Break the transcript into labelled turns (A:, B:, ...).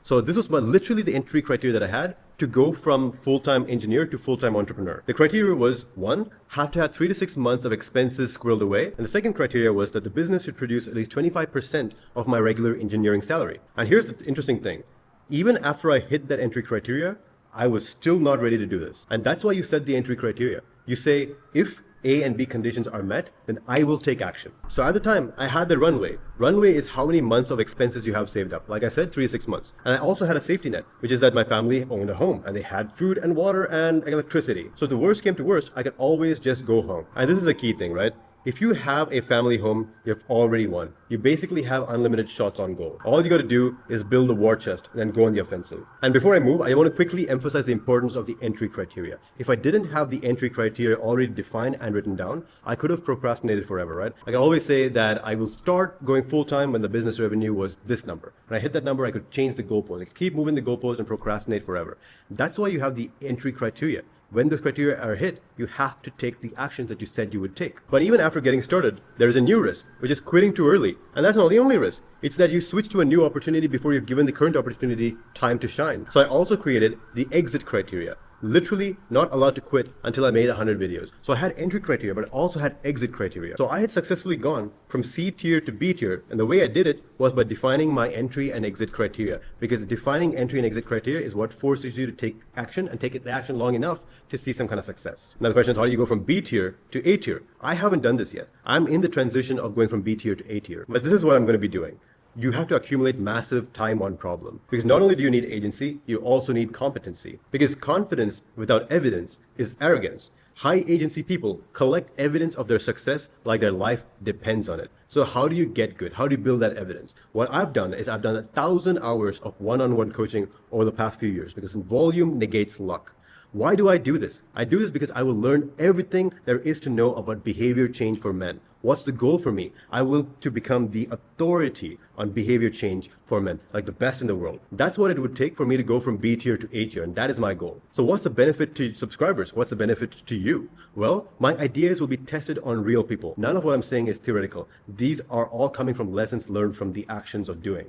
A: So this was literally the entry criteria that I had to go from full-time engineer to full-time entrepreneur. The criteria was, one, have to have 3 to 6 months of expenses squirreled away. And the second criteria was that the business should produce at least 25% of my regular engineering salary. And here's the interesting thing. Even after I hit that entry criteria, I was still not ready to do this. And that's why you set the entry criteria. You say, if A and B conditions are met, then I will take action. So at the time, I had the runway. Runway is how many months of expenses you have saved up. Like I said, 3 to 6 months. And I also had a safety net, which is that my family owned a home and they had food and water and electricity. So if the worst came to worst, I could always just go home. And this is a key thing, right? If you have a family home, you've already won. You basically have unlimited shots on goal. All you got to do is build a war chest and then go on the offensive. And before I move, I want to quickly emphasize the importance of the entry criteria. If I didn't have the entry criteria already defined and written down, I could have procrastinated forever, right? I can always say that I will start going full-time when the business revenue was this number. When I hit that number, I could change the goalpost. I could keep moving the goalpost and procrastinate forever. That's why you have the entry criteria. When those criteria are hit, you have to take the actions that you said you would take. But even after getting started, there is a new risk, which is quitting too early. And that's not the only risk. It's that you switch to a new opportunity before you've given the current opportunity time to shine. So I also created the exit criteria. Literally not allowed to quit until I made 100 videos. So I had entry criteria, but I also had exit criteria. So I had successfully gone from C tier to B tier. And the way I did it was by defining my entry and exit criteria. Because defining entry and exit criteria is what forces you to take action and take the action long enough to see some kind of success. Now the question is, how do you go from B tier to A tier? I haven't done this yet. I'm in the transition of going from B tier to A tier. But this is what I'm going to be doing. You have to accumulate massive time on problem. Because not only do you need agency, you also need competency. Because confidence without evidence is arrogance. High agency people collect evidence of their success like their life depends on it. So how do you get good? How do you build that evidence? What I've done is I've done 1,000 hours of one-on-one coaching over the past few years because volume negates luck. Why do I do this? I do this because I will learn everything there is to know about behavior change for men. What's the goal for me? I will to become the authority on behavior change for men, like the best in the world. That's what it would take for me to go from B tier to A tier, and that is my goal. So what's the benefit to subscribers? What's the benefit to you? Well, my ideas will be tested on real people. None of what I'm saying is theoretical. These are all coming from lessons learned from the actions of doing.